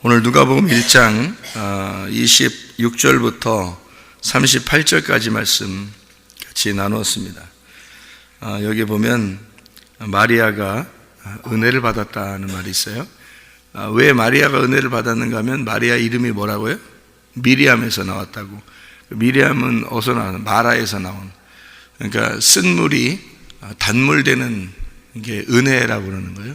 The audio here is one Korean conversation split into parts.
오늘 누가복음 1장 26절부터 38절까지 말씀 같이 나누었습니다. 여기 보면 마리아가 은혜를 받았다는 말이 있어요. 왜 마리아가 은혜를 받았는가 하면 마리아 이름이 뭐라고요? 미리암에서 나왔다고. 미리암은 어디서 나온? 마라에서 나온. 그러니까 쓴물이 단물되는 게 은혜라고 그러는 거예요.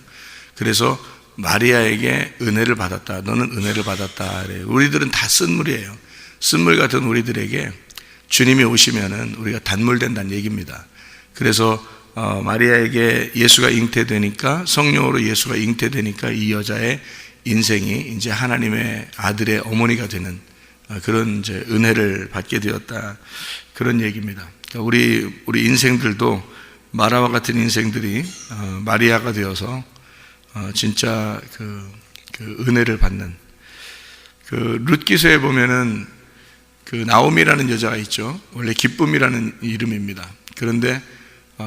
그래서 마리아에게 은혜를 받았다. 너는 은혜를 받았다. 그래요. 우리들은 다 쓴물이에요. 쓴물 같은 우리들에게 주님이 오시면은 우리가 단물된다는 얘기입니다. 그래서 마리아에게 예수가 잉태되니까, 성령으로 예수가 잉태되니까 이 여자의 인생이 이제 하나님의 아들의 어머니가 되는 그런 이제 은혜를 받게 되었다. 그런 얘기입니다. 그러니까 우리 인생들도 마라와 같은 인생들이 마리아가 되어서 진짜 그 은혜를 받는, 룻기서에 보면은 나오미라는 여자가 있죠. 원래 기쁨이라는 이름입니다. 그런데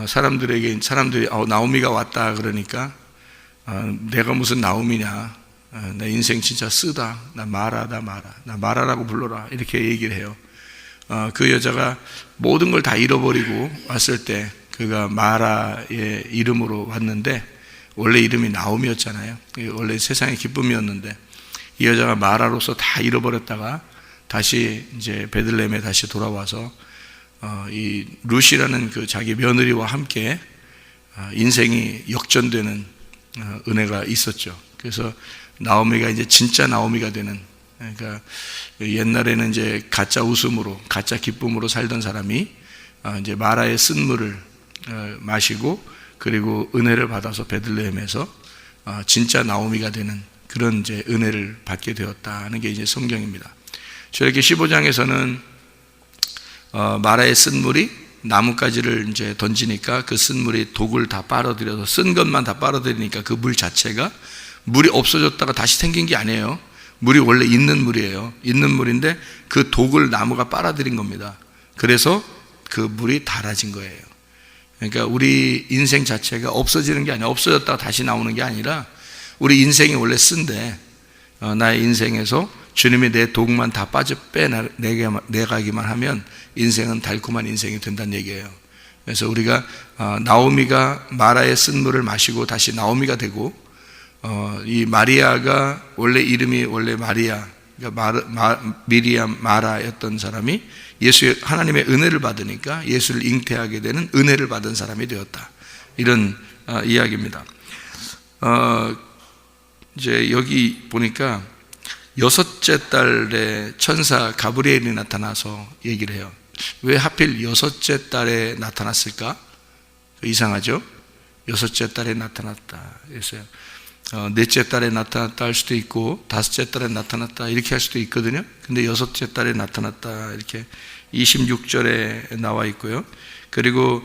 사람들이 나오미가 왔다 그러니까 내가 무슨 나오미냐, 내 인생 진짜 쓰다, 나 마라라고 불러라, 이렇게 얘기를 해요. 그 여자가 모든 걸 다 잃어버리고 왔을 때 그가 마라의 이름으로 왔는데, 원래 이름이 나오미였잖아요. 원래 세상의 기쁨이었는데 이 여자가 마라로서 다 잃어버렸다가 다시 이제 베들레헴에 다시 돌아와서 이 룻이라는 그 자기 며느리와 함께 인생이 역전되는 은혜가 있었죠. 그래서 나오미가 이제 진짜 나오미가 되는, 그러니까 옛날에는 이제 가짜 웃음으로, 가짜 기쁨으로 살던 사람이 이제 마라의 쓴물을 마시고, 그리고 은혜를 받아서 베들레헴에서 진짜 나오미가 되는 그런 이제 은혜를 받게 되었다는 게 이제 성경입니다. 저렇게 15장에서는 마라의 쓴물이 나뭇가지를 이제 던지니까 그 쓴물이 독을 다 빨아들여서, 쓴 것만 다 빨아들이니까 그 물 자체가, 물이 없어졌다가 다시 생긴 게 아니에요. 물이 원래 있는 물이에요. 있는 물인데 그 독을 나무가 빨아들인 겁니다. 그래서 그 물이 달아진 거예요. 그러니까 우리 인생 자체가 없어지는 게 아니라, 없어졌다가 다시 나오는 게 아니라, 우리 인생이 원래 쓴데 나의 인생에서 주님이 내 독만 다 빼내가기만 하면 인생은 달콤한 인생이 된다는 얘기예요. 그래서 우리가 나오미가 마라의 쓴물을 마시고 다시 나오미가 되고, 이 마리아가 원래 이름이 원래 마리아, 그러니까 미리암 마라였던 사람이 하나님의 은혜를 받으니까 예수를 잉태하게 되는 은혜를 받은 사람이 되었다. 이런 이야기입니다. 이제 여기 보니까 6째 달에 천사 가브리엘이 나타나서 얘기를 해요. 왜 하필 6째 달에 나타났을까? 이상하죠? 6째 달에 나타났다 했어요. 넷째 달에 나타났다 할 수도 있고, 5째 달에 나타났다 이렇게 할 수도 있거든요. 근데 6째 달에 나타났다 이렇게 26절에 나와 있고요. 그리고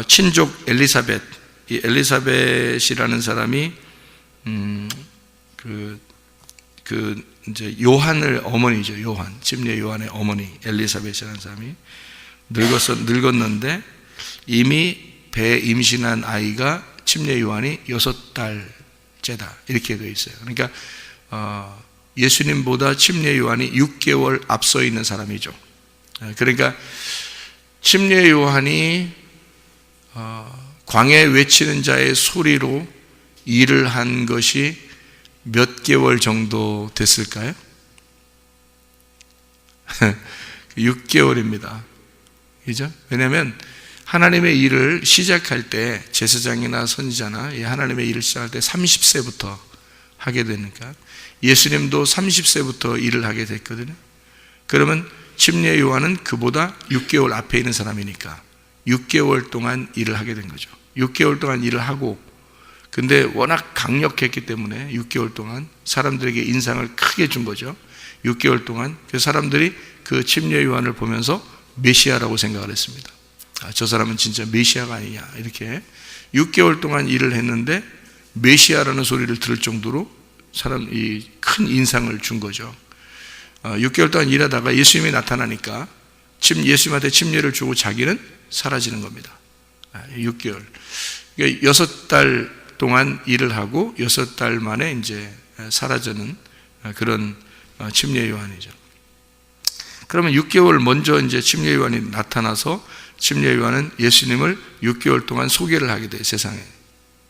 친족 엘리사벳, 이 엘리사벳이라는 사람이 이제 요한을 어머니죠. 요한, 침례 요한의 어머니 엘리사벳이라는 사람이 늙었는데 이미 배에 임신한 아이가 침례 요한이 6달째다 이렇게 되어 있어요. 그러니까 예수님보다 침례 요한이 6개월 앞서 있는 사람이죠. 그러니까 침례 요한이 광야에 외치는 자의 소리로 일을 한 것이 몇 개월 정도 됐을까요? 6개월입니다. 그죠? 왜냐하면 하나님의 일을 시작할 때, 제사장이나 선지자나 하나님의 일을 시작할 때 30세부터 하게 되니까, 예수님도 30세부터 일을 하게 됐거든요. 그러면 침례 요한은 그보다 6개월 앞에 있는 사람이니까 6개월 동안 일을 하게 된 거죠. 6개월 동안 일을 하고, 근데 워낙 강력했기 때문에 6개월 동안 사람들에게 인상을 크게 준 거죠. 6개월 동안 그 사람들이 그 침례 요한을 보면서 메시아라고 생각을 했습니다. 저 사람은 진짜 메시아가 아니냐, 이렇게 6개월 동안 일을 했는데 메시아라는 소리를 들을 정도로 사람이 큰 인상을 준 거죠. 6개월 동안 일하다가 예수님이 나타나니까 예수님한테 침례를 주고 자기는 사라지는 겁니다. 6개월. 그러니까 6달 동안 일을 하고 6달 만에 이제 사라지는 그런 침례 요한이죠. 그러면 6개월 먼저 이제 침례 요한이 나타나서 침례 요한은 예수님을 6개월 동안 소개를 하게 돼요, 세상에.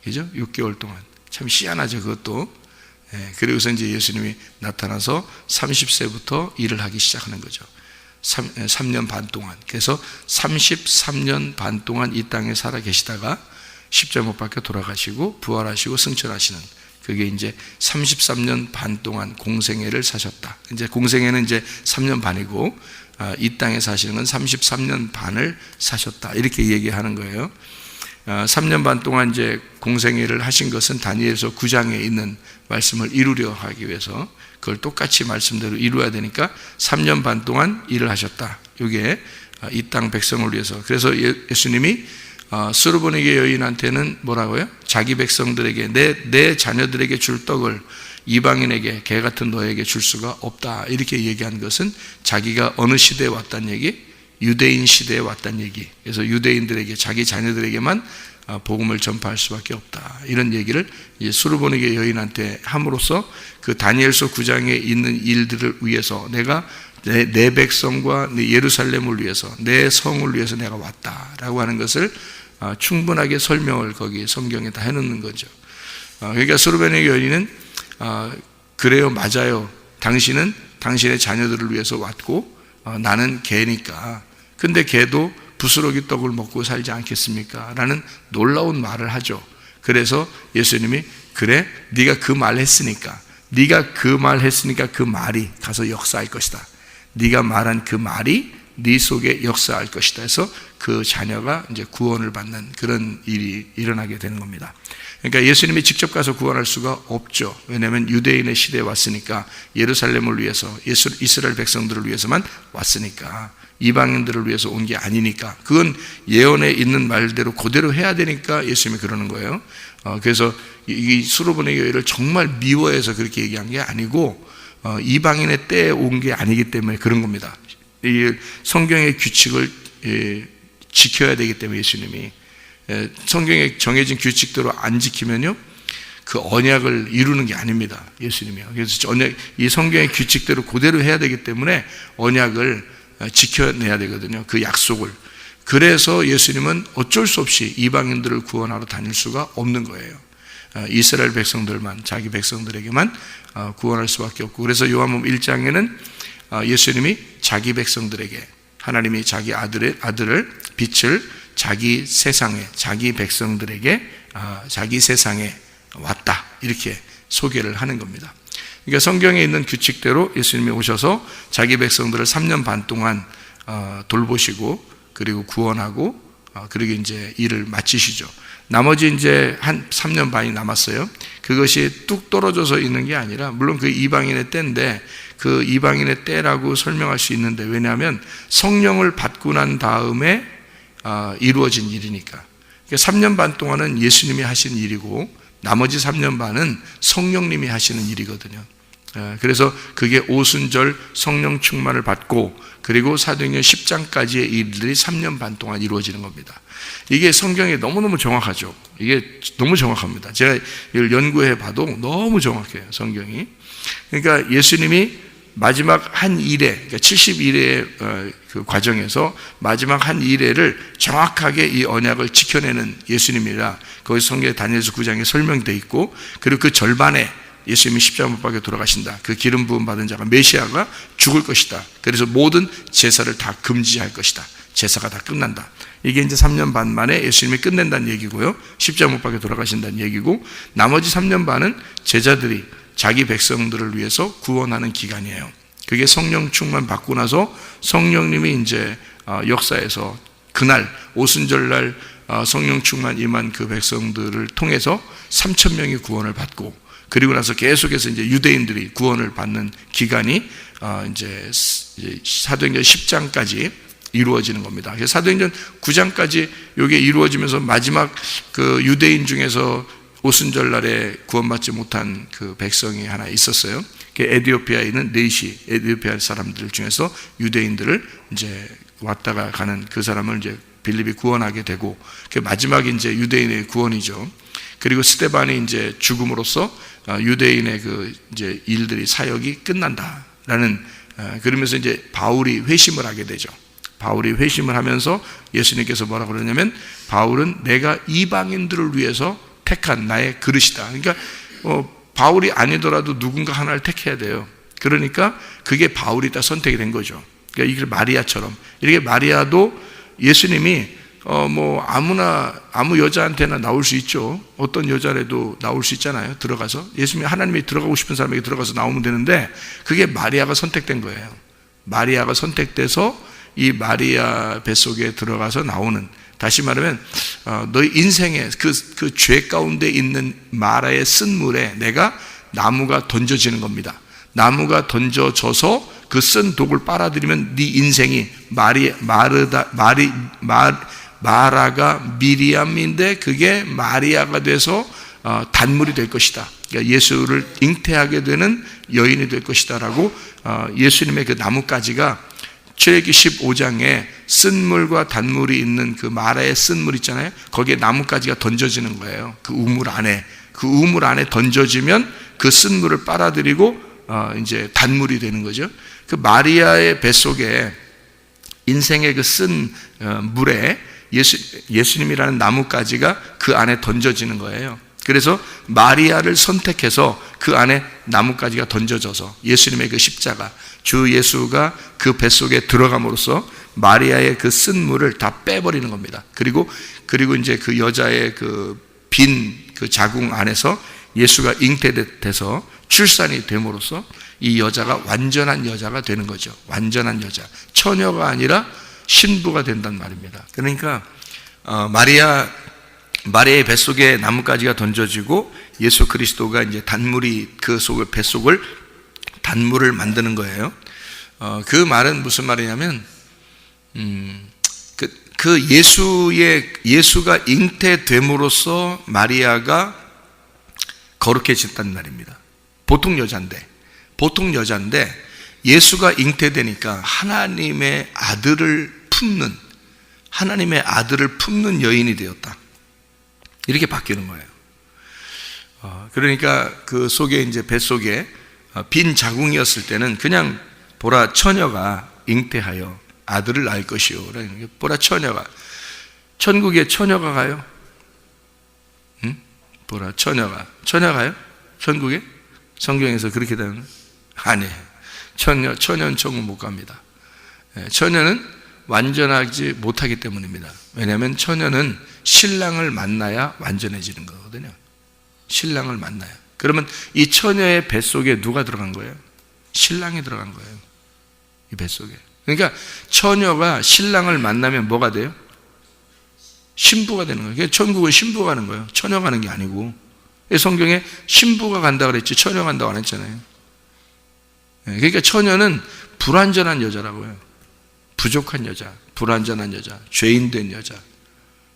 그죠? 6개월 동안. 참 희한하죠, 그것도. 그리고서 이제 예수님이 나타나서 30세부터 일을 하기 시작하는 거죠. 3년 반 동안. 그래서 33년 반 동안 이 땅에 살아 계시다가 십자가 못 박혀 돌아가시고 부활하시고 승천하시는, 그게 이제 33년 반 동안 공생애를 사셨다. 이제 공생애는 이제 3년 반이고 이 땅에 사시는 건 33년 반을 사셨다, 이렇게 얘기하는 거예요. 3년 반 동안 이제 공생애를 하신 것은 다니엘서 9장에 있는 말씀을 이루려 하기 위해서, 그걸 똑같이 말씀대로 이루어야 되니까 3년 반 동안 일을 하셨다. 이게 이 땅 백성을 위해서. 그래서 예수님이 수르보니게 여인한테는 뭐라고요? 자기 백성들에게, 내 자녀들에게 줄 떡을 이방인에게, 개 같은 너에게 줄 수가 없다, 이렇게 얘기한 것은 자기가 어느 시대에 왔다는 얘기? 유대인 시대에 왔다는 얘기. 그래서 유대인들에게, 자기 자녀들에게만 복음을 전파할 수밖에 없다, 이런 얘기를 수르보니게 여인한테 함으로써 그 다니엘서 9장에 있는 일들을 위해서, 내가 내 백성과 내 예루살렘을 위해서, 내 성을 위해서 내가 왔다라고 하는 것을 충분하게 설명을 거기 성경에 다 해놓는 거죠. 그러니까 수르보니게 여인은 그래요, 맞아요, 당신은 당신의 자녀들을 위해서 왔고 나는 개니까, 근데 개도 부스러기 떡을 먹고 살지 않겠습니까? 라는 놀라운 말을 하죠. 그래서 예수님이, 그래, 네가 그 말 했으니까, 네가 그 말 했으니까 그 말이 가서 역사할 것이다. 네가 말한 그 말이 네 속에 역사할 것이다 해서 그 자녀가 이제 구원을 받는 그런 일이 일어나게 되는 겁니다. 그러니까 예수님이 직접 가서 구원할 수가 없죠. 왜냐하면 유대인의 시대에 왔으니까, 예루살렘을 위해서, 이스라엘 백성들을 위해서만 왔으니까, 이방인들을 위해서 온 게 아니니까, 그건 예언에 있는 말대로 그대로 해야 되니까 예수님이 그러는 거예요. 그래서 이 수르보니게 여인을 정말 미워해서 그렇게 얘기한 게 아니고, 이방인의 때에 온 게 아니기 때문에 그런 겁니다. 이 성경의 규칙을 지켜야 되기 때문에, 예수님이 성경에 정해진 규칙대로 안 지키면요, 그 언약을 이루는 게 아닙니다, 예수님이요. 그래서 이 성경의 규칙대로 그대로 해야 되기 때문에 언약을 지켜내야 되거든요, 그 약속을. 그래서 예수님은 어쩔 수 없이 이방인들을 구원하러 다닐 수가 없는 거예요. 이스라엘 백성들만, 자기 백성들에게만 구원할 수밖에 없고, 그래서 요한복음 1장에는 예수님이 자기 백성들에게, 하나님이 자기 아들을, 빛을 자기 세상에, 자기 백성들에게, 자기 세상에 왔다, 이렇게 소개를 하는 겁니다. 그러니까 성경에 있는 규칙대로 예수님이 오셔서 자기 백성들을 3년 반 동안 돌보시고, 그리고 구원하고, 그리고 이제 일을 마치시죠. 나머지 이제 한 3년 반이 남았어요. 그것이 뚝 떨어져서 있는 게 아니라, 물론 그 이방인의 때인데, 그 이방인의 때라고 설명할 수 있는데, 왜냐하면 성령을 받고 난 다음에 이루어진 일이니까. 3년 반 동안은 예수님이 하신 일이고, 나머지 3년 반은 성령님이 하시는 일이거든요. 그래서 그게 오순절 성령 충만을 받고, 그리고 사도행전 10장까지의 일들이 3년 반 동안 이루어지는 겁니다. 이게 성경에 너무너무 정확하죠. 이게 너무 정확합니다. 제가 이걸 연구해 봐도 너무 정확해요, 성경이. 그러니까 예수님이 마지막 한 일회, 그러니까 70일의 그 과정에서 마지막 한 일회를 정확하게 이 언약을 지켜내는 예수님이라, 거기 성경에 다니엘서 9장에 설명되어 있고, 그리고 그 절반에 예수님이 십자가 못 박혀 돌아가신다, 그 기름 부음 받은 자가, 메시아가 죽을 것이다, 그래서 모든 제사를 다 금지할 것이다, 제사가 다 끝난다. 이게 이제 3년 반 만에 예수님이 끝낸다는 얘기고요, 십자가 못 박혀 돌아가신다는 얘기고, 나머지 3년 반은 제자들이 자기 백성들을 위해서 구원하는 기간이에요. 그게 성령 충만 받고 나서 성령님이 이제 역사에서 그날 오순절날 성령 충만 임한 그 백성들을 통해서 3,000명이 구원을 받고, 그리고 나서 계속해서 이제 유대인들이 구원을 받는 기간이 이제 사도행전 10장까지 이루어지는 겁니다. 그래서 사도행전 9장까지 이게 이루어지면서 마지막 그 유대인 중에서 오순절 날에 구원받지 못한 그 백성이 하나 있었어요. 에디오피아에 있는 네시, 에디오피아 사람들 중에서 유대인들을 이제 왔다가 가는 그 사람을 이제 빌립이 구원하게 되고, 그 마지막이 이제 유대인의 구원이죠. 그리고 스데반이 이제 죽음으로써 유대인의 그 이제 일들이 사역이 끝난다라는, 그러면서 이제 바울이 회심을 하게 되죠. 바울이 회심을 하면서 예수님께서 뭐라고 그러냐면, 바울은 내가 이방인들을 위해서 택한 나의 그릇이다. 그러니까 바울이 아니더라도 누군가 하나를 택해야 돼요. 그러니까 그게 바울이 다 선택이 된 거죠. 그러니까 이게 마리아처럼, 이렇게 마리아도 예수님이 뭐 아무 여자한테나 나올 수 있죠. 어떤 여자라도 나올 수 있잖아요. 들어가서 예수님이, 하나님이 들어가고 싶은 사람에게 들어가서 나오면 되는데, 그게 마리아가 선택된 거예요. 마리아가 선택돼서 이 마리아 뱃속에 들어가서 나오는, 다시 말하면 너희 인생의 그 죄 가운데 있는 마라의 쓴 물에 내가 나무가 던져지는 겁니다. 나무가 던져져서 그 쓴 독을 빨아들이면 네 인생이 마라가 미리암인데 그게 마리아가 돼서 단물이 될 것이다. 그러니까 예수를 잉태하게 되는 여인이 될 것이다 라고, 예수님의 그 나뭇가지가 출애굽기 15장에 쓴물과 단물이 있는 그 마라의 쓴물 있잖아요. 거기에 나뭇가지가 던져지는 거예요. 그 우물 안에 던져지면 그 쓴물을 빨아들이고 이제 단물이 되는 거죠. 그 마리아의 뱃속에 인생의 그 쓴 물에 예수님이라는 나뭇가지가 그 안에 던져지는 거예요. 그래서 마리아를 선택해서 그 안에 나뭇가지가 던져져서 예수님의 그 십자가, 주 예수가 그 뱃속에 들어감으로써 마리아의 그 쓴 물을 다 빼버리는 겁니다. 그리고 이제 그 여자의 그 빈 그 자궁 안에서 예수가 잉태돼서 출산이 됨으로써 이 여자가 완전한 여자가 되는 거죠. 완전한 여자, 처녀가 아니라 신부가 된단 말입니다. 그러니까 마리아의 뱃속에 나뭇가지가 던져지고 예수 그리스도가 이제 단물이 그 속을, 뱃속을 단물을 만드는 거예요. 그 말은 무슨 말이냐면, 예수가 잉태됨으로써 마리아가 거룩해졌다는 말입니다. 보통 여자인데 예수가 잉태되니까 하나님의 아들을 품는 여인이 되었다. 이렇게 바뀌는 거예요. 그러니까 그 속에 이제 뱃속에 빈 자궁이었을 때는 그냥 보라 처녀가 잉태하여 아들을 낳을 것이요. 보라 처녀가, 천국에 처녀가 가요? 응? 보라 처녀가요? 천국에? 성경에서 그렇게 되는? 아니에요. 처녀는 천국 못 갑니다. 처녀는 완전하지 못하기 때문입니다. 왜냐하면 처녀는 신랑을 만나야 완전해지는 거거든요. 신랑을 만나야. 그러면 이 처녀의 뱃속에 누가 들어간 거예요? 신랑이 들어간 거예요. 이 뱃속에. 그러니까 처녀가 신랑을 만나면 뭐가 돼요? 신부가 되는 거예요. 그러니까 천국은 신부가 가는 거예요. 처녀가 가는 게 아니고. 성경에 신부가 간다 그랬지 처녀가 간다고 안 했잖아요. 그러니까 처녀는 불완전한 여자라고요. 부족한 여자, 불완전한 여자, 죄인된 여자.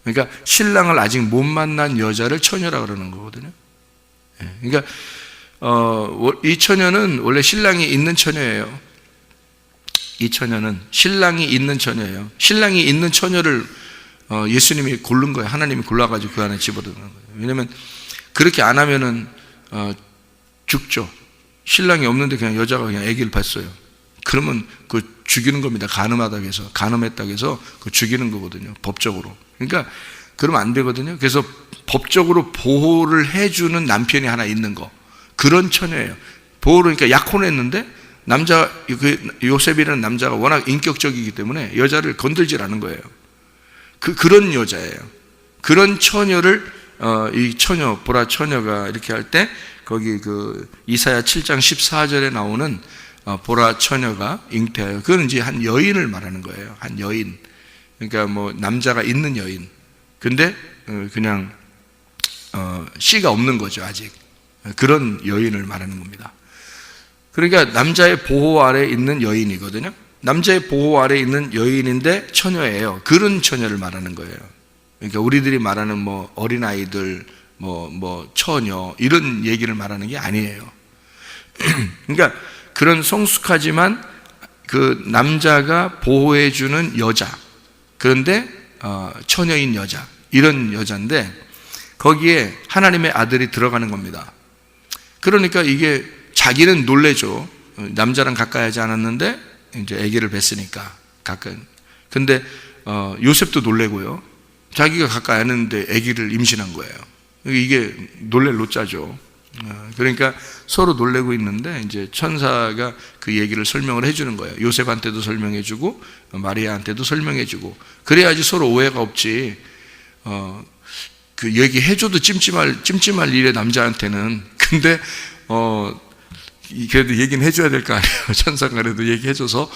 그러니까 신랑을 아직 못 만난 여자를 처녀라 그러는 거거든요. 그러니까 이 처녀는 원래 신랑이 있는 처녀예요. 이 처녀는 신랑이 있는 처녀예요. 신랑이 있는 처녀를 예수님이 고른 거예요. 하나님이 골라가지고 그 안에 집어넣는 거예요. 왜냐하면 그렇게 안 하면은 죽죠. 신랑이 없는데 그냥 여자가 그냥 아기를 봤어요. 그러면 그 죽이는 겁니다. 간음했다고 해서 그 죽이는 거거든요. 법적으로. 그러니까 그러면 안 되거든요. 그래서 법적으로 보호를 해주는 남편이 하나 있는 거. 그런 처녀예요. 보호를, 그러니까 약혼했는데 요셉이라는 남자가 워낙 인격적이기 때문에 여자를 건들질 않은 거예요. 그런 여자예요. 그런 처녀를 이 처녀, 보라 처녀가 이렇게 할 때 거기 그 이사야 7장 14절에 나오는 보라 처녀가 잉태하여, 그건 이제 한 여인을 말하는 거예요. 한 여인. 그러니까 뭐 남자가 있는 여인. 근데 그냥 씨가 없는 거죠, 아직. 그런 여인을 말하는 겁니다. 그러니까 남자의 보호 아래 있는 여인이거든요. 남자의 보호 아래 있는 여인인데 처녀예요. 그런 처녀를 말하는 거예요. 그러니까 우리들이 말하는 뭐 어린아이들, 뭐 처녀 이런 얘기를 말하는 게 아니에요. 그러니까 그런 성숙하지만 그 남자가 보호해주는 여자, 그런데 처녀인 여자, 이런 여자인데 거기에 하나님의 아들이 들어가는 겁니다. 그러니까 이게 자기는 놀래죠. 남자랑 가까이 하지 않았는데 이제 아기를 뵀으니까 가까이. 근데 요셉도 놀래고요. 자기가 가까이 하는데 아기를 임신한 거예요. 이게 놀랄 노짜죠. 그러니까 서로 놀래고 있는데 이제 천사가 그 얘기를 설명을 해주는 거예요. 요셉한테도 설명해주고 마리아한테도 설명해주고, 그래야지 서로 오해가 없지. 그 얘기해줘도 찜찜할 일에 남자한테는. 근데 그래도 얘기는 해줘야 될 거 아니에요. 천사가 그래도 얘기해줘서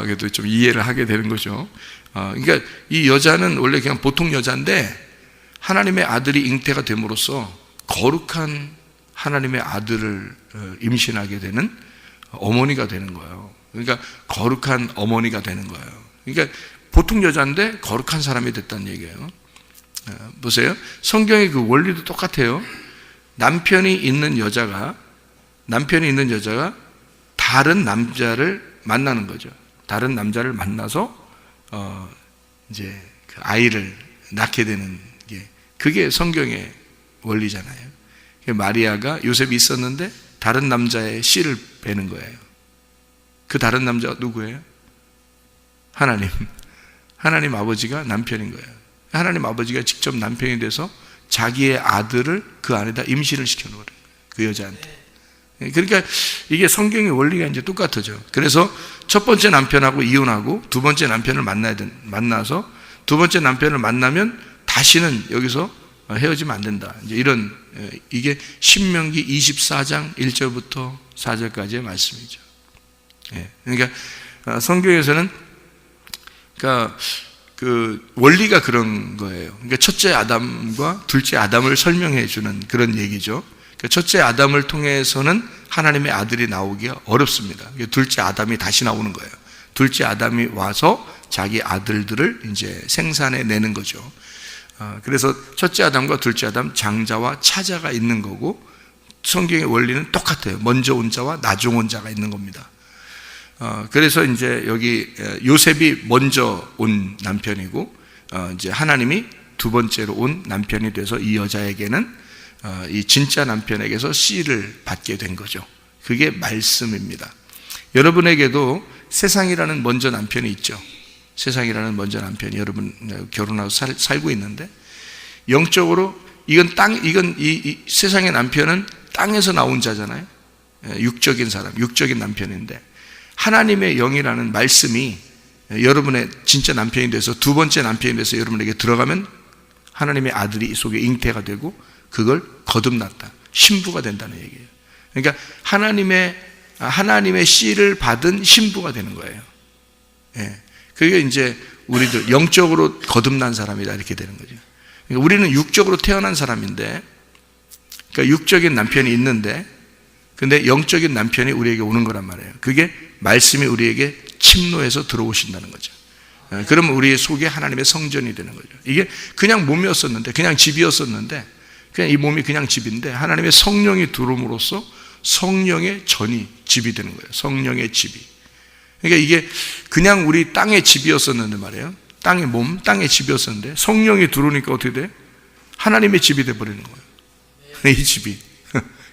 그래도 좀 이해를 하게 되는 거죠. 그러니까 이 여자는 원래 그냥 보통 여자인데 하나님의 아들이 잉태가 됨으로써 거룩한 하나님의 아들을 임신하게 되는 어머니가 되는 거예요. 그러니까 거룩한 어머니가 되는 거예요. 그러니까 보통 여자인데 거룩한 사람이 됐다는 얘기예요. 보세요. 성경의 그 원리도 똑같아요. 남편이 있는 여자가 다른 남자를 만나는 거죠. 다른 남자를 만나서 이제 그 아이를 낳게 되는 게, 그게 성경의 원리잖아요. 마리아가 요셉이 있었는데 다른 남자의 씨를 빼는 거예요. 그 다른 남자가 누구예요? 하나님 아버지가 남편인 거예요. 하나님 아버지가 직접 남편이 돼서 자기의 아들을 그 안에다 임신을 시켜놓은 거예요. 그 여자한테. 그러니까 이게 성경의 원리가 이제 똑같아져. 그래서 첫 번째 남편하고 이혼하고 두 번째 남편을 만나서 두 번째 남편을 만나면 다시는 여기서 헤어지면 안 된다. 이제 이런, 이게 신명기 24장 1절부터 4절까지의 말씀이죠. 그러니까 성경에서는 그러니까 그 원리가 그런 거예요. 그러니까 첫째 아담과 둘째 아담을 설명해 주는 그런 얘기죠. 그러니까 첫째 아담을 통해서는 하나님의 아들이 나오기가 어렵습니다. 둘째 아담이 다시 나오는 거예요. 둘째 아담이 와서 자기 아들들을 이제 생산해 내는 거죠. 그래서 첫째 아담과 둘째 아담, 장자와 차자가 있는 거고, 성경의 원리는 똑같아요. 먼저 온 자와 나중 온 자가 있는 겁니다. 그래서 이제 여기 요셉이 먼저 온 남편이고, 이제 하나님이 두 번째로 온 남편이 돼서 이 여자에게는 이 진짜 남편에게서 씨를 받게 된 거죠. 그게 말씀입니다. 여러분에게도 세상이라는 먼저 남편이 있죠. 세상이라는 먼저 남편이 여러분 결혼하고 살고 있는데, 영적으로 이건 이 세상의 남편은 땅에서 나온 자잖아요. 육적인 사람, 육적인 남편인데, 하나님의 영이라는 말씀이 여러분의 진짜 남편이 돼서 두 번째 남편이 돼서 여러분에게 들어가면 하나님의 아들이 이 속에 잉태가 되고 그걸 거듭났다, 신부가 된다는 얘기예요. 그러니까 하나님의 씨를 받은 신부가 되는 거예요. 그게 이제 우리들 영적으로 거듭난 사람이다, 이렇게 되는 거죠. 그러니까 우리는 육적으로 태어난 사람인데, 그러니까 육적인 남편이 있는데, 근데 영적인 남편이 우리에게 오는 거란 말이에요. 그게 말씀이 우리에게 침노해서 들어오신다는 거죠. 그러면 우리 속에 하나님의 성전이 되는 거죠. 이게 그냥 몸이었었는데, 그냥 집이었었는데, 그냥 이 몸이 그냥 집인데 하나님의 성령이 들어옴으로써 성령의 전이 집이 되는 거예요. 성령의 집이. 그러니까 이게 그냥 우리 땅의 집이었었는데 말이에요. 땅의 몸, 땅의 집이었었는데 성령이 들어오니까 어떻게 돼? 하나님의 집이 돼버리는 거예요. 이 집이,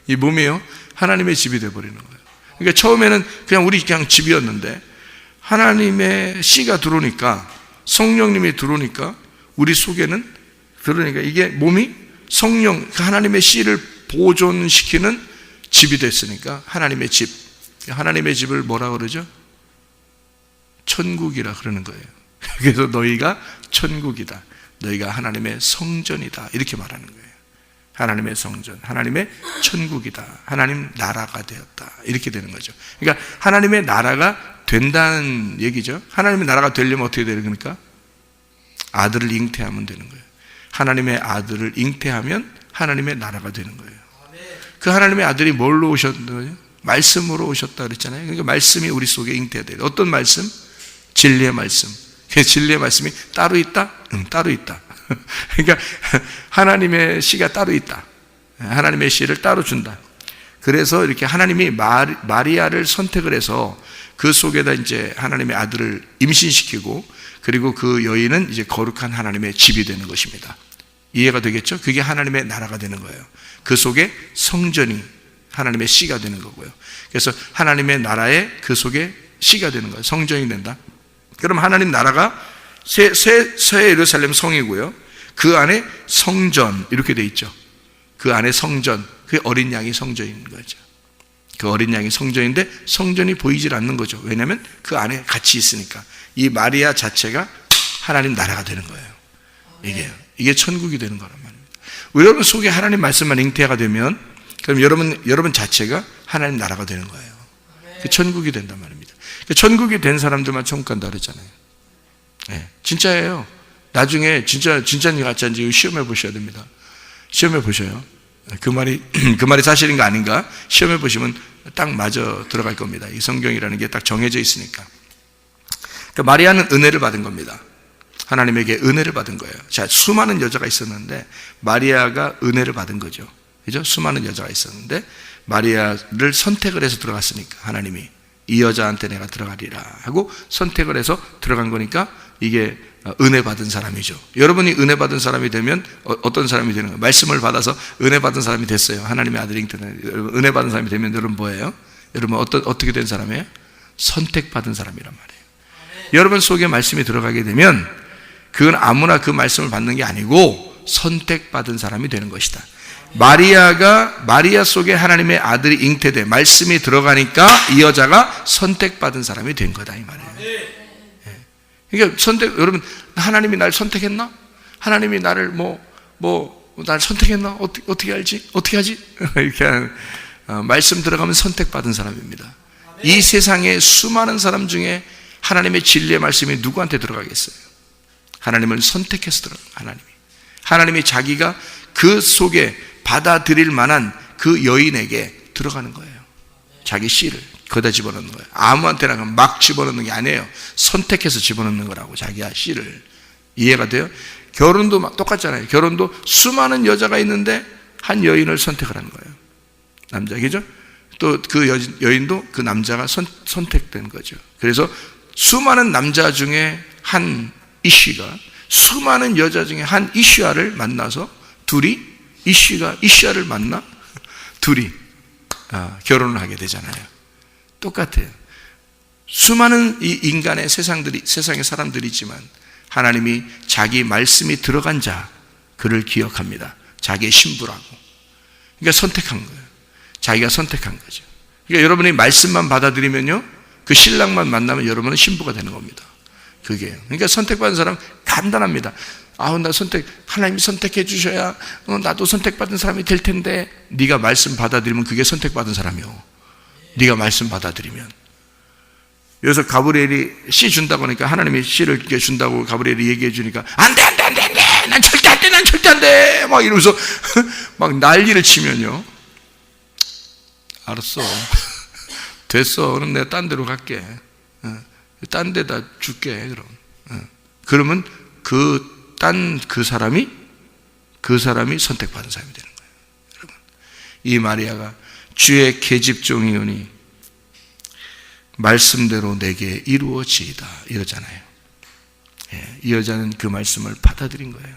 이 몸이요, 하나님의 집이 돼버리는 거예요. 그러니까 처음에는 그냥 우리 그냥 집이었는데 하나님의 씨가 들어오니까, 성령님이 들어오니까 우리 속에는, 그러니까 이게 몸이 성령, 하나님의 씨를 보존시키는 집이 됐으니까 하나님의 집, 하나님의 집을 뭐라 그러죠? 천국이라 그러는 거예요. 그래서 너희가 천국이다, 너희가 하나님의 성전이다, 이렇게 말하는 거예요. 하나님의 성전, 하나님의 천국이다, 하나님 나라가 되었다, 이렇게 되는 거죠. 그러니까 하나님의 나라가 된다는 얘기죠. 하나님의 나라가 되려면 어떻게 되는 겁니까? 아들을 잉태하면 되는 거예요. 하나님의 아들을 잉태하면 하나님의 나라가 되는 거예요. 그 하나님의 아들이 뭘로 오셨나요? 말씀으로 오셨다 그랬잖아요. 그러니까 말씀이 우리 속에 잉태돼요. 어떤 말씀? 진리의 말씀. 진리의 말씀이 따로 있다? 따로 있다. 그러니까 하나님의 씨가 따로 있다. 하나님의 씨를 따로 준다. 그래서 이렇게 하나님이 마리아를 선택을 해서 그 속에다 이제 하나님의 아들을 임신시키고, 그리고 그 여인은 이제 거룩한 하나님의 집이 되는 것입니다. 이해가 되겠죠? 그게 하나님의 나라가 되는 거예요. 그 속에 성전이 하나님의 씨가 되는 거고요. 그래서 하나님의 나라에 그 속에 씨가 되는 거예요. 성전이 된다. 그럼 하나님 나라가 새 예루살렘 성이고요. 그 안에 성전 이렇게 돼 있죠. 그 안에 성전, 그 어린 양이 성전인 거죠. 그 어린 양이 성전인데 성전이 보이질 않는 거죠. 왜냐하면 그 안에 같이 있으니까. 이 마리아 자체가 하나님 나라가 되는 거예요. 이게 천국이 되는 거란 말입니다. 여러분 속에 하나님 말씀만 잉태가 되면 그럼 여러분 자체가 하나님 나라가 되는 거예요. 그 천국이 된단 말입니다. 천국이 된 사람들만 천국 간다 그랬잖아요. 네, 진짜예요. 나중에 진짜인지 가짜인지 시험해 보셔야 됩니다. 시험해 보셔요. 그 말이 사실인가 아닌가 시험해 보시면 딱 맞아 들어갈 겁니다. 이 성경이라는 게 딱 정해져 있으니까. 그러니까 마리아는 은혜를 받은 겁니다. 하나님에게 은혜를 받은 거예요. 자, 수많은 여자가 있었는데 마리아가 은혜를 받은 거죠. 그죠? 수많은 여자가 있었는데 마리아를 선택을 해서 들어갔으니까 하나님이 이 여자한테 내가 들어가리라 하고 선택을 해서 들어간 거니까 이게 은혜 받은 사람이죠. 여러분이 은혜 받은 사람이 되면 어떤 사람이 되는 거예요? 말씀을 받아서 은혜 받은 사람이 됐어요. 하나님의 아들이 은혜 받은 사람이 되면 여러분 뭐예요? 여러분 어떻게 된 사람이에요? 선택받은 사람이란 말이에요. 여러분 속에 말씀이 들어가게 되면 그건 아무나 그 말씀을 받는 게 아니고 선택받은 사람이 되는 것이다. 마리아 속에 하나님의 아들이 잉태돼 말씀이 들어가니까 이 여자가 선택받은 사람이 된 거다 이 말이에요. 그러니까 여러분 하나님이 날 선택했나? 하나님이 나를 날 선택했나? 어떻게 알지? 어떻게 하지? 이렇게 말씀 들어가면 선택받은 사람입니다. 이 세상에 수많은 사람 중에 하나님의 진리의 말씀이 누구한테 들어가겠어요? 하나님을 선택해서 들어가요. 하나님이 자기가 그 속에 받아들일 만한 그 여인에게 들어가는 거예요. 자기 씨를 거기다 집어넣는 거예요. 아무한테나 막 집어넣는 게 아니에요. 선택해서 집어넣는 거라고. 자기가 씨를. 이해가 돼요? 결혼도 똑같잖아요. 결혼도 수많은 여자가 있는데 한 여인을 선택을 하는 거예요. 남자, 그죠? 또 그 여인도 그 남자가 선택된 거죠. 그래서 수많은 남자 중에 한 이씨가 수많은 여자 중에 한 이씨아를 만나서 둘이 이씨아를 만나 둘이 결혼을 하게 되잖아요. 똑같아요. 수많은 이 인간의 세상의 사람들이 있지만 하나님이 자기 말씀이 들어간 자 그를 기억합니다. 자기의 신부라고. 그러니까 선택한 거예요. 자기가 선택한 거죠. 그러니까 여러분이 말씀만 받아들이면요 그 신랑만 만나면 여러분은 신부가 되는 겁니다. 그게요. 그러니까 선택받은 사람 간단합니다. 나 하나님이 선택해 주셔야 나도 선택받은 사람이 될 텐데 네가 말씀 받아들이면 그게 선택받은 사람이요. 네가 말씀 받아들이면. 여기서 가브리엘이 씨 준다고 하니까 하나님이 씨를 이렇게 준다고 가브리엘이 얘기해 주니까 안 돼 난 절대 안 돼 막 이러면서 막 난리를 치면요 알았어 됐어 그럼 내가 딴 데로 갈게 딴 데다 줄게 그러면 그 사람이 선택받은 사람이 되는 거예요. 여러분 이 마리아가 주의 계집종이오니 말씀대로 내게 이루어지이다 이러잖아요. 이 여자는 그 말씀을 받아들인 거예요.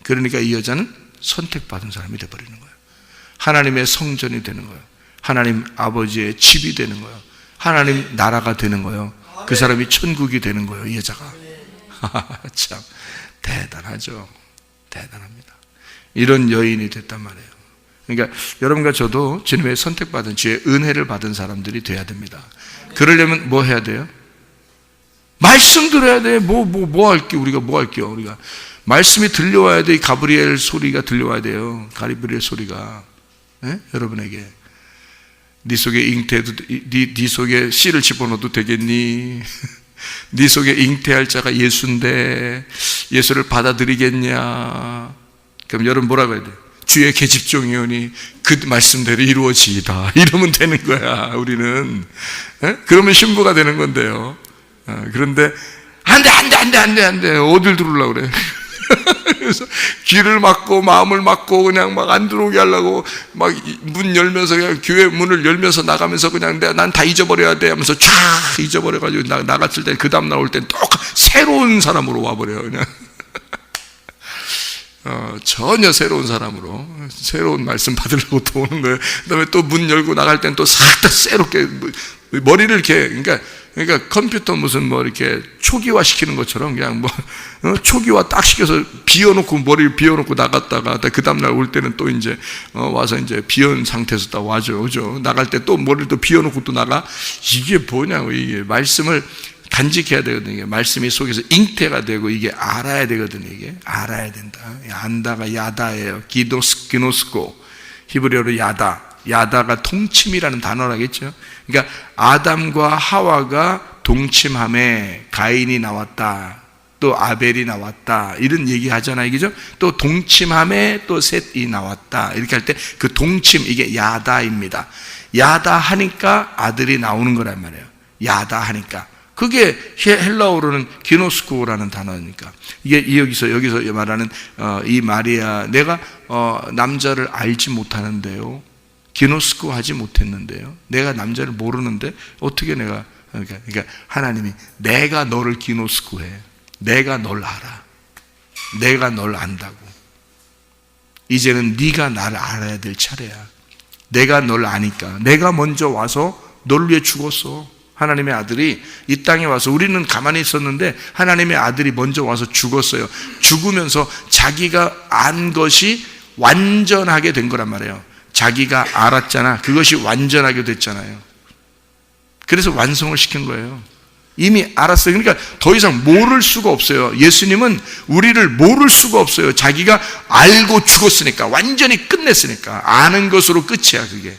그러니까 이 여자는 선택받은 사람이 되어버리는 거예요. 하나님의 성전이 되는 거예요. 하나님 아버지의 집이 되는 거예요. 하나님 나라가 되는 거예요. 그 사람이 천국이 되는 거예요. 이 여자가 참 대단하죠. 대단합니다. 이런 여인이 됐단 말이에요. 그러니까 여러분과 저도 주님의 선택받은 주의 은혜를 받은 사람들이 돼야 됩니다. 그러려면 뭐 해야 돼요? 말씀 들어야 돼. 뭐 할게요? 우리가 뭐 할게요? 우리가 말씀이 들려와야 돼. 이 가브리엘 소리가 들려와야 돼요. 가브리엘 소리가 여러분에게 네 속에 잉태도 네 속에 씨를 집어넣어도 되겠니? 네 속에 잉태할 자가 예수인데 예수를 받아들이겠냐? 그럼 여러분 뭐라고 해야 돼? 주의 계집종이오니 그 말씀대로 이루어지이다. 이러면 되는 거야. 우리는 그러면 신부가 되는 건데요. 그런데 안 돼. 어딜 들어오려고 그래? 그래서 귀를 막고 마음을 막고 그냥 막 안 들어오게 하려고 막 문 열면서 그냥 교회 문을 열면서 나가면서 그냥 난 다 잊어버려야 돼 하면서 쫙 잊어버려가지고 나갔을 때 그 다음 날 올 땐 또 새로운 사람으로 와버려요. 그냥 전혀 새로운 사람으로 새로운 말씀 받으려고 또 오는 거예요. 그다음에 또 문 열고 나갈 땐 또 싹 다 새롭게 머리를 이렇게 그러니까 컴퓨터 무슨 뭐 이렇게 초기화 시키는 것처럼 그냥 뭐 초기화 딱 시켜서 비워놓고 머리를 비워놓고 나갔다가 그 다음날 올 때는 또 이제 와서 이제 비운 상태에서 딱 오죠. 나갈 때 또 머리를 또 비워놓고 또 나가. 이게 뭐냐고. 이게 말씀을 간직해야 되거든요. 이게 말씀이 속에서 잉태가 되고 이게 알아야 되거든요. 이게 알아야 된다. 안다가 야다예요. 기노스코 히브리어로 야다가 동침이라는 단어라겠죠. 그러니까 아담과 하와가 동침함에 가인이 나왔다. 또 아벨이 나왔다. 이런 얘기 하잖아요. 그죠? 또 동침함에 또 셋이 나왔다. 이렇게 할 때 그 동침, 이게 야다입니다. 야다 하니까 아들이 나오는 거란 말이에요. 야다 하니까. 그게 헬라어로는 기노스코라는 단어니까. 이게 여기서 말하는 이 마리아, 내가 남자를 알지 못하는데요. 기노스코 하지 못했는데요. 내가 남자를 모르는데 어떻게 내가 그러니까 하나님이 내가 너를 기노스코해. 내가 널 알아. 내가 널 안다고. 이제는 네가 나를 알아야 될 차례야. 내가 널 아니까. 내가 먼저 와서 널 위해 죽었어. 하나님의 아들이 이 땅에 와서, 우리는 가만히 있었는데 하나님의 아들이 먼저 와서 죽었어요. 죽으면서 자기가 안 것이 완전하게 된 거란 말이에요. 자기가 알았잖아. 그것이 완전하게 됐잖아요. 그래서 완성을 시킨 거예요. 이미 알았어요. 그러니까 더 이상 모를 수가 없어요. 예수님은 우리를 모를 수가 없어요. 자기가 알고 죽었으니까, 완전히 끝냈으니까. 아는 것으로 끝이야, 그게.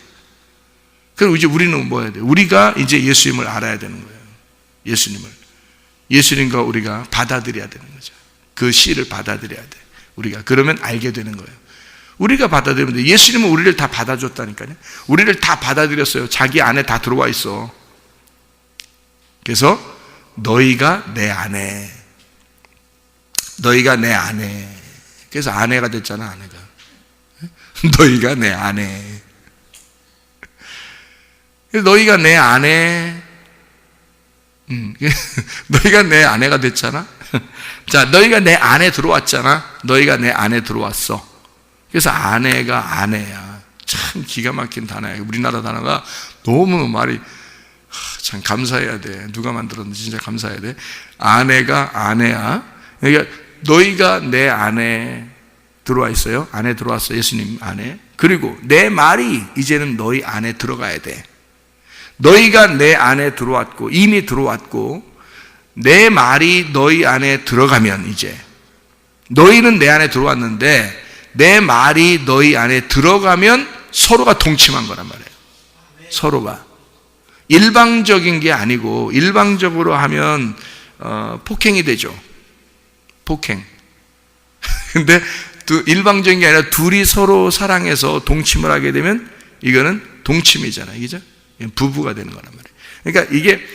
그럼 이제 우리는 뭐 해야 돼요? 우리가 이제 예수님을 알아야 되는 거예요. 예수님과 우리가 받아들여야 되는 거죠. 그 씨를 받아들여야 돼. 우리가. 그러면 알게 되는 거예요. 우리가 받아들이면 돼. 예수님은 우리를 다 받아줬다니까요. 우리를 다 받아들였어요. 자기 안에 다 들어와 있어. 그래서 너희가 내 안에. 너희가 내 안에. 그래서 아내가 됐잖아, 아내가. 너희가 내 안에. 너희가 내 안에, 너희가 내 아내가 됐잖아. 자, 너희가 내 안에 들어왔잖아. 너희가 내 안에 들어왔어. 그래서 아내가 아내야. 참 기가 막힌 단어야. 우리나라 단어가 너무 말이 참 감사해야 돼. 누가 만들었는지 진짜 감사해야 돼. 아내가 아내야. 그러니까 너희가 내 안에 들어와 있어요. 안에 들어왔어. 예수님 안에. 그리고 내 말이 이제는 너희 안에 들어가야 돼. 너희가 내 안에 들어왔고, 이미 들어왔고, 내 말이 너희 안에 들어가면, 이제 너희는 내 안에 들어왔는데 내 말이 너희 안에 들어가면 서로가 동침한 거란 말이에요. 서로가 일방적인 게 아니고, 일방적으로 하면 폭행이 되죠. 폭행. 근데 일방적인 게 아니라 둘이 서로 사랑해서 동침을 하게 되면 이거는 동침이잖아요. 그죠? 부부가 되는 거란 말이에요. 그러니까 이게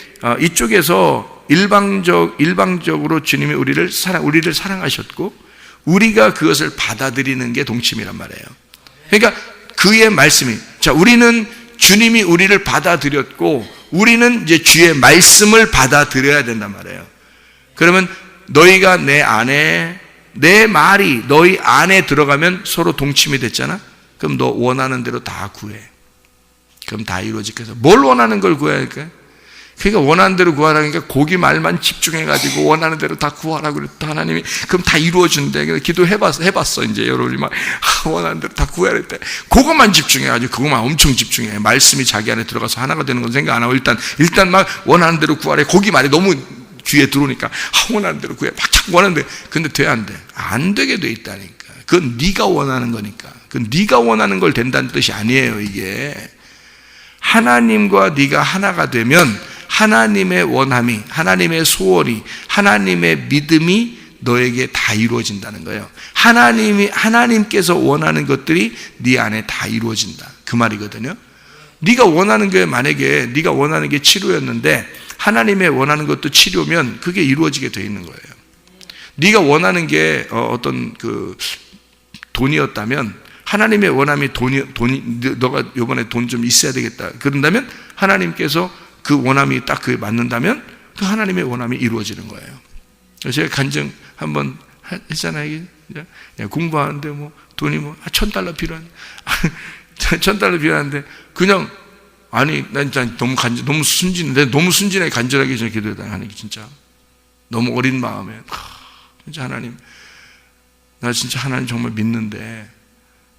이쪽에서 일방적으로 주님이 우리를 사랑하셨고, 우리가 그것을 받아들이는 게 동침이란 말이에요. 그러니까 그의 말씀이, 자, 우리는 주님이 우리를 받아들였고, 우리는 이제 주의 말씀을 받아들여야 된단 말이에요. 그러면 너희가 내 안에, 내 말이 너희 안에 들어가면 서로 동침이 됐잖아. 그럼 너 원하는 대로 다 구해. 그럼 다 이루어지겠어. 뭘 원하는 걸 구해야 할까? 그러니까 원하는 대로 구하라니까 고기 말만 집중해가지고 원하는 대로 다 구하라고 그랬다. 하나님이 그럼 다 이루어준대. 그래서 기도해봤어. 이제 여러분이 막 원하는 대로 다 구해야 할 때 그것만 집중해가지고 그것만 엄청 집중해. 말씀이 자기 안에 들어가서 하나가 되는 건 생각 안 하고 일단 막 원하는 대로 구하래. 고기 말이 너무 귀에 들어오니까 원하는 대로 구해. 막 원하는 대로. 근데 돼 안 돼? 안 되게 돼 있다니까. 그건 네가 원하는 거니까. 그건 네가 원하는 걸 된다는 뜻이 아니에요. 이게 하나님과 네가 하나가 되면 하나님의 원함이, 하나님의 소원이, 하나님의 믿음이 너에게 다 이루어진다는 거예요. 하나님께서 원하는 것들이 네 안에 다 이루어진다. 그 말이거든요. 네가 원하는 게, 만약에 네가 원하는 게 치료였는데 하나님의 원하는 것도 치료면 그게 이루어지게 돼 있는 거예요. 네가 원하는 게 어떤 그 돈이었다면 하나님의 원함이 너가 이번에 돈 좀 있어야 되겠다. 그런다면 하나님께서 그 원함이 딱 그에 맞는다면 그 하나님의 원함이 이루어지는 거예요. 제가 간증 한번 했잖아요. 이게. 공부하는데 뭐 돈이 뭐 $1,000 필요한데 $1,000 필요한데 그냥 아니 난 진짜 너무 순진해. 너무 순진하게 간절하게 저 기도해다 하나님 진짜 너무 어린 마음에 진짜 하나님 나 진짜 하나님 정말 믿는데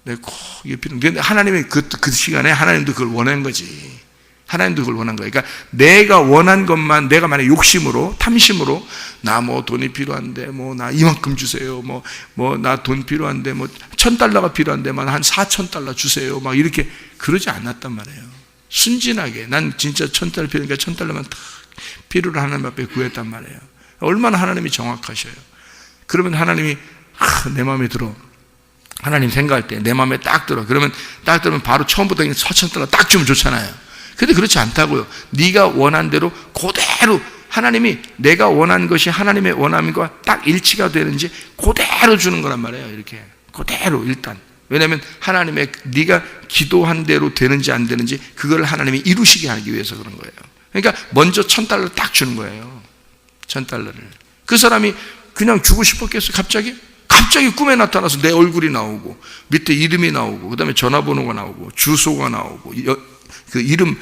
내가 꼭 이게 필요한데 근데 하나님이 그 시간에 하나님도 그걸 원한 거지. 하나님도 그걸 원한 거예요. 그러니까 내가 원한 것만 내가 만약 욕심으로 탐심으로 나 뭐 돈이 필요한데 뭐 나 이만큼 주세요. 뭐 나 돈 필요한데 뭐 $1,000가 필요한데만 한 $4,000 주세요. 막 이렇게 그러지 않았단 말이에요. 순진하게 난 진짜 $1,000 필요하니까 $1,000만 다 필요로 하나님 앞에 구했단 말이에요. 얼마나 하나님이 정확하셔요. 그러면 하나님이 내 마음에 들어. 하나님 생각할 때 내 마음에 딱 들어. 그러면 딱 들으면 바로 처음부터 $4,000 딱 주면 좋잖아요. 근데 그렇지 않다고요. 네가 원한 대로 그대로 하나님이 내가 원한 것이 하나님의 원함과 딱 일치가 되는지 그대로 주는 거란 말이에요. 이렇게 그대로 일단. 왜냐하면 하나님의 네가 기도한 대로 되는지 안 되는지 그걸 하나님이 이루시게 하기 위해서 그런 거예요. 그러니까 먼저 $1,000를 딱 주는 거예요. $1,000를. 그 사람이 그냥 주고 싶었겠어요. 갑자기 꿈에 나타나서 내 얼굴이 나오고 밑에 이름이 나오고 그다음에 전화번호가 나오고 주소가 나오고 그 이름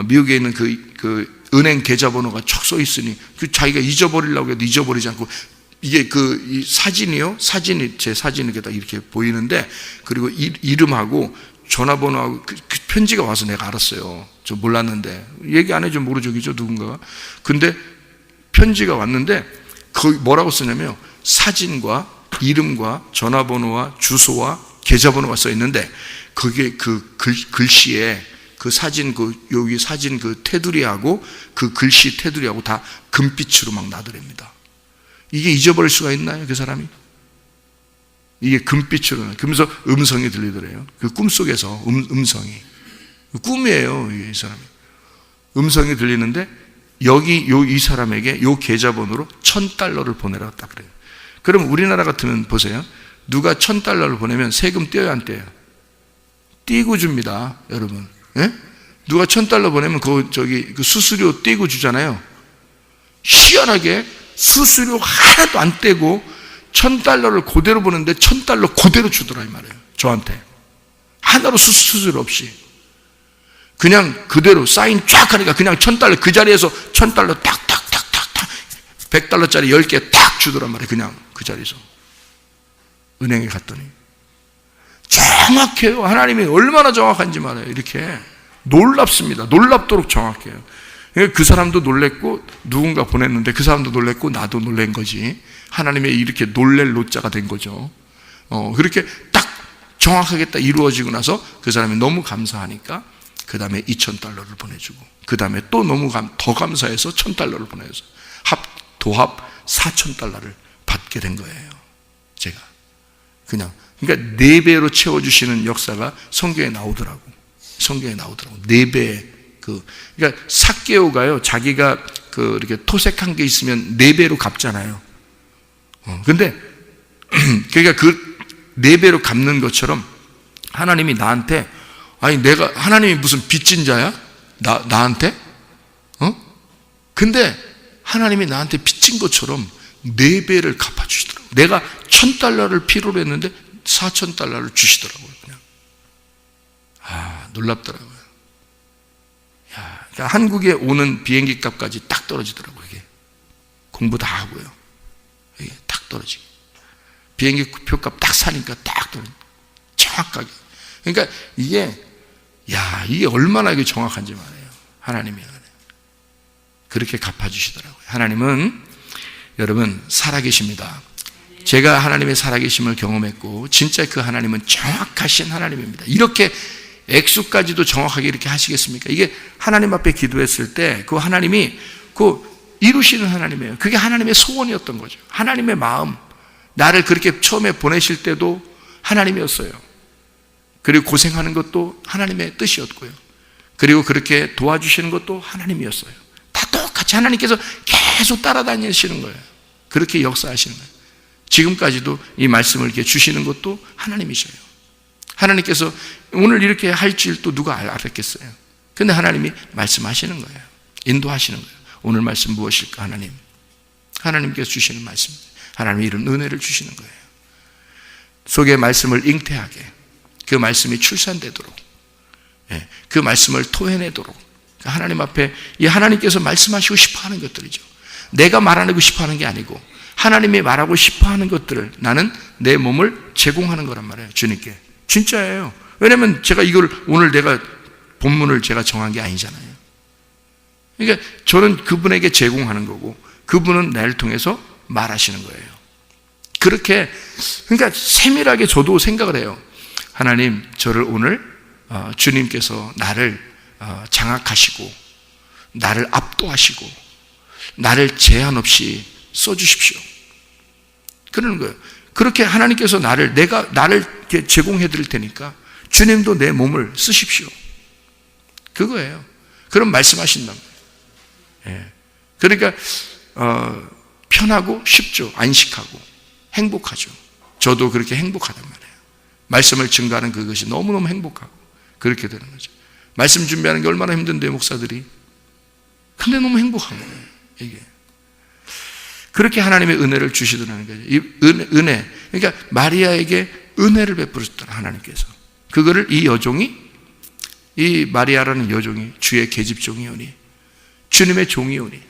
미국에 있는 그 은행 계좌번호가 척 써 있으니 그 자기가 잊어버리려고 해도 잊어버리지 않고 이게 이 사진이 제 사진이 이렇게 보이는데 그리고 이름하고 전화번호하고 그 편지가 와서 내가 알았어요. 저 몰랐는데 얘기 안 해주면 모르죠, 그죠 누군가가. 근데 편지가 왔는데 거기 뭐라고 쓰냐면 사진과 이름과 전화번호와 주소와 계좌번호가 써 있는데 그게 그 글씨에 그 사진 여기 사진 그 테두리하고 그 글씨 테두리하고 다 금빛으로 막 나더랍니다. 이게 잊어버릴 수가 있나요, 그 사람이? 이게 금빛으로 그러면서 음성이 들리더래요. 그 꿈속에서 음성이 꿈이에요, 이 사람이. 음성이 들리는데 이 사람에게 요 계좌번호로 $1,000를 보내라고 딱 그래요. 그럼 우리나라 같으면 보세요. 누가 $1,000를 보내면 세금 떼어야 안 떼어요? 떼고 줍니다, 여러분. 예? 누가 $1,000 보내면 그 수수료 떼고 주잖아요. 희한하게 수수료 하나도 안 떼고 $1,000를 그대로 보는데 $1,000 그대로 주더라 이 말이에요. 저한테 하나로 수수료 없이 그냥 그대로 사인 쫙 하니까 그냥 $1,000 그 자리에서 $1,000 딱딱딱딱딱 $100짜리 10개 딱 주더란 말이에요. 그냥 그 자리에서 은행에 갔더니 정확해요. 하나님이 얼마나 정확한지 말해요. 이렇게 놀랍습니다. 놀랍도록 정확해요. 그 사람도 놀랬고 누군가 보냈는데 그 사람도 놀랬고 나도 놀란 거지. 하나님의 이렇게 놀랄 노자가 된 거죠. 그렇게 딱 정확하게 딱 이루어지고 나서 그 사람이 너무 감사하니까 그 다음에 $2,000를 보내주고 그 다음에 또 너무 더 감사해서 $1,000를 보내서 도합 $4,000를 받게 된 거예요. 제가 그러니까 4배로 채워주시는 역사가 성경에 나오더라고. 4배. 그러니까 삭개오가요, 자기가 이렇게 토색한 게 있으면 4배로 갚잖아요. 근데, 그러니까 4배로 갚는 것처럼 하나님이 나한테, 하나님이 무슨 빚진 자야? 나한테? 근데 하나님이 나한테 빚진 것처럼 4배를 갚아주시더라고요. 내가 $1,000를 필요로 했는데 $4,000를 주시더라고요, 그냥. 놀랍더라고요. 그러니까 한국에 오는 비행기 값까지 딱 떨어지더라고요, 이게. 공부 다 하고요. 이게 딱 떨어지게. 비행기 표값 딱 사니까 딱 떨어져. 정확하게. 그러니까 이게 얼마나 이게 정확한지 말이에요. 하나님이. 그렇게 갚아주시더라고요. 하나님은 여러분 살아계십니다. 제가 하나님의 살아계심을 경험했고 진짜 그 하나님은 정확하신 하나님입니다. 이렇게 액수까지도 정확하게 이렇게 하시겠습니까? 이게 하나님 앞에 기도했을 때 그 하나님이 이루시는 하나님이에요. 그게 하나님의 소원이었던 거죠. 하나님의 마음. 나를 그렇게 처음에 보내실 때도 하나님이었어요. 그리고 고생하는 것도 하나님의 뜻이었고요. 그리고 그렇게 도와주시는 것도 하나님이었어요. 다 똑같이 하나님께서 계속 따라다니시는 거예요. 그렇게 역사하시는 거예요. 지금까지도 이 말씀을 이렇게 주시는 것도 하나님이셔요. 하나님께서 오늘 이렇게 할 줄 또 누가 알았겠어요? 근데 하나님이 말씀하시는 거예요. 인도하시는 거예요. 오늘 말씀 무엇일까, 하나님? 하나님께서 주시는 말씀. 하나님이 이런 은혜를 주시는 거예요. 속에 말씀을 잉태하게, 그 말씀이 출산되도록, 그 말씀을 토해내도록, 하나님 앞에 이 하나님께서 말씀하시고 싶어하는 것들이죠. 내가 말하고 싶어하는 게 아니고 하나님이 말하고 싶어하는 것들을 나는 내 몸을 제공하는 거란 말이에요. 주님께. 진짜예요. 왜냐하면 제가 이걸 오늘 내가 본문을 제가 정한 게 아니잖아요. 그러니까 저는 그분에게 제공하는 거고 그분은 나를 통해서 말하시는 거예요. 그렇게, 그러니까 세밀하게 저도 생각을 해요. 하나님, 저를 오늘 주님께서 나를 장악하시고 나를 압도하시고 나를 제한 없이 써주십시오. 그러는 거예요. 그렇게 하나님께서 나를 제공해 드릴 테니까 주님도 내 몸을 쓰십시오. 그거예요. 그럼 말씀하신단 말이에요. 그러니까 편하고 쉽죠. 안식하고 행복하죠. 저도 그렇게 행복하단 말이에요. 말씀을 증거하는 그것이 너무너무 행복하고 그렇게 되는 거죠. 말씀 준비하는 게 얼마나 힘든데요, 목사들이. 근데 너무 행복한 거예요, 이게. 그렇게 하나님의 은혜를 주시더라는 거죠. 이 은혜, 그러니까 마리아에게 은혜를 베풀었더라, 하나님께서. 그거를 이 여종이, 이 마리아라는 여종이 주의 계집종이오니, 주님의 종이오니,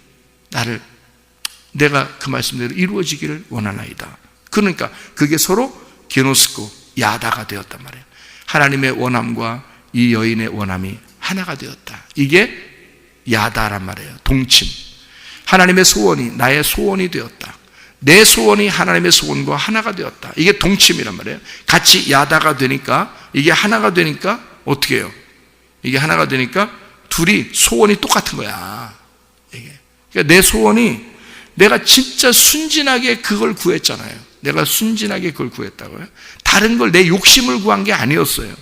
내가 그 말씀대로 이루어지기를 원하나이다. 그러니까 그게 서로 게노스코, 야다가 되었단 말이에요. 하나님의 원함과 이 여인의 원함이 하나가 되었다. 이게 야다란 말이에요. 동침. 하나님의 소원이 나의 소원이 되었다. 내 소원이 하나님의 소원과 하나가 되었다. 이게 동침이란 말이에요. 같이 야다가 되니까, 이게 하나가 되니까 어떻게 해요? 이게 하나가 되니까 둘이 소원이 똑같은 거야. 이게. 그러니까 내 소원이, 내가 진짜 순진하게 그걸 구했잖아요. 내가 순진하게 그걸 구했다고요. 다른 걸 내 욕심을 구한 게 아니었어요.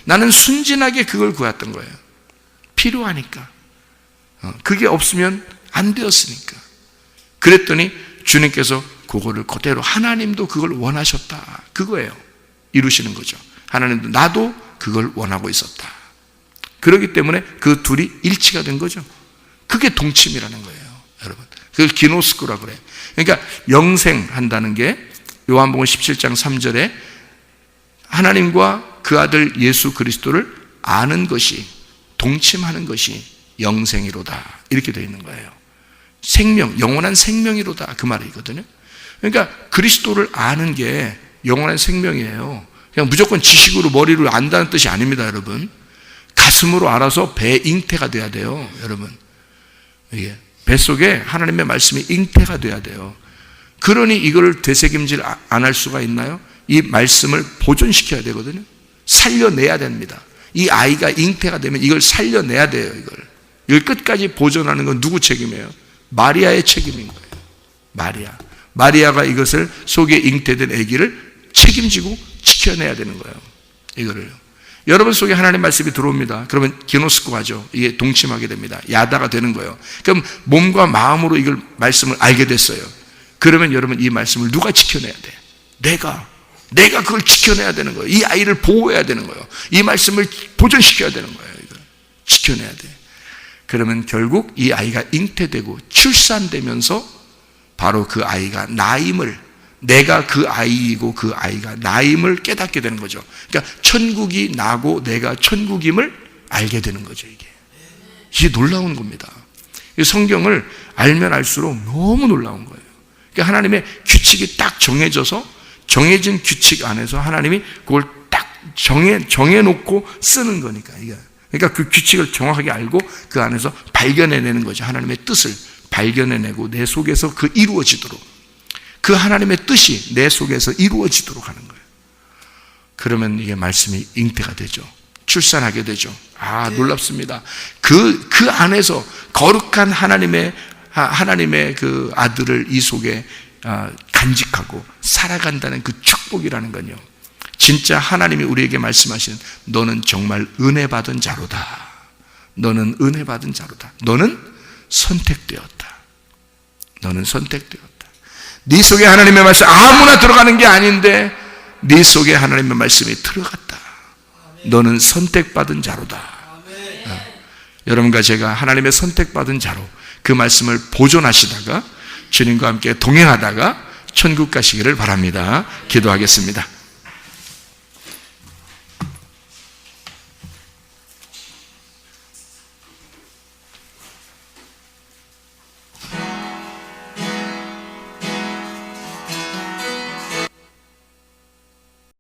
나는 순진하게 그걸 구했던 거예요. 필요하니까. 그게 없으면 안 되었으니까. 그랬더니 주님께서 그거를 그대로, 하나님도 그걸 원하셨다. 그거예요. 이루시는 거죠. 하나님도 나도 그걸 원하고 있었다. 그렇기 때문에 그 둘이 일치가 된 거죠. 그게 동침이라는 거예요, 여러분. 그걸 기노스코라 그래요. 그러니까 영생한다는 게 요한복음 17장 3절에 하나님과 그 아들 예수 그리스도를 아는 것이, 동침하는 것이 영생이로다. 이렇게 되어 있는 거예요. 생명, 영원한 생명이로다. 그 말이거든요. 그러니까 그리스도를 아는 게 영원한 생명이에요. 그냥 무조건 지식으로 머리로 안다는 뜻이 아닙니다, 여러분. 가슴으로 알아서 배 잉태가 돼야 돼요, 여러분. 이게 뱃속에 하나님의 말씀이 잉태가 돼야 돼요. 그러니 이걸 되새김질 안 할 수가 있나요? 이 말씀을 보존시켜야 되거든요. 살려내야 됩니다. 이 아이가 잉태가 되면 이걸 살려내야 돼요. 이걸 끝까지 보존하는 건 누구 책임이에요? 마리아의 책임인 거예요. 마리아가 이것을 속에 잉태된 아기를 책임지고 지켜내야 되는 거예요. 이거를. 여러분 속에 하나님 말씀이 들어옵니다. 그러면 기노스코 하죠. 이게 동침하게 됩니다. 야다가 되는 거예요. 그럼 몸과 마음으로 이걸 말씀을 알게 됐어요. 그러면 여러분 이 말씀을 누가 지켜내야 돼? 내가 그걸 지켜내야 되는 거예요. 이 아이를 보호해야 되는 거예요. 이 말씀을 보존시켜야 되는 거예요. 이걸 지켜내야 돼. 그러면 결국 이 아이가 잉태되고 출산되면서 바로 그 아이가 나임을, 내가 그 아이이고 그 아이가 나임을 깨닫게 되는 거죠. 그러니까 천국이 나고 내가 천국임을 알게 되는 거죠. 이게 놀라운 겁니다. 이 성경을 알면 알수록 너무 놀라운 거예요. 그러니까 하나님의 규칙이 딱 정해져서, 정해진 규칙 안에서 하나님이 그걸 딱 정해놓고 쓰는 거니까. 그러니까 그 규칙을 정확하게 알고 그 안에서 발견해내는 거죠. 하나님의 뜻을 발견해내고 내 속에서 그 이루어지도록, 그 하나님의 뜻이 내 속에서 이루어지도록 하는 거예요. 그러면 이게 말씀이 잉태가 되죠. 출산하게 되죠. 놀랍습니다. 그 안에서 거룩한 하나님의 그 아들을 이 속에 간직하고 살아간다는 그 축복이라는 건요, 진짜 하나님이 우리에게 말씀하시는, 너는 정말 은혜 받은 자로다. 너는 은혜 받은 자로다. 너는 선택되었다. 너는 선택되었다. 네 속에 하나님의 말씀 아무나 들어가는 게 아닌데 네 속에 하나님의 말씀이 들어갔다. 너는 선택받은 자로다. 여러분과 제가 하나님의 선택받은 자로 그 말씀을 보존하시다가 주님과 함께 동행하다가 천국 가시기를 바랍니다. 기도하겠습니다.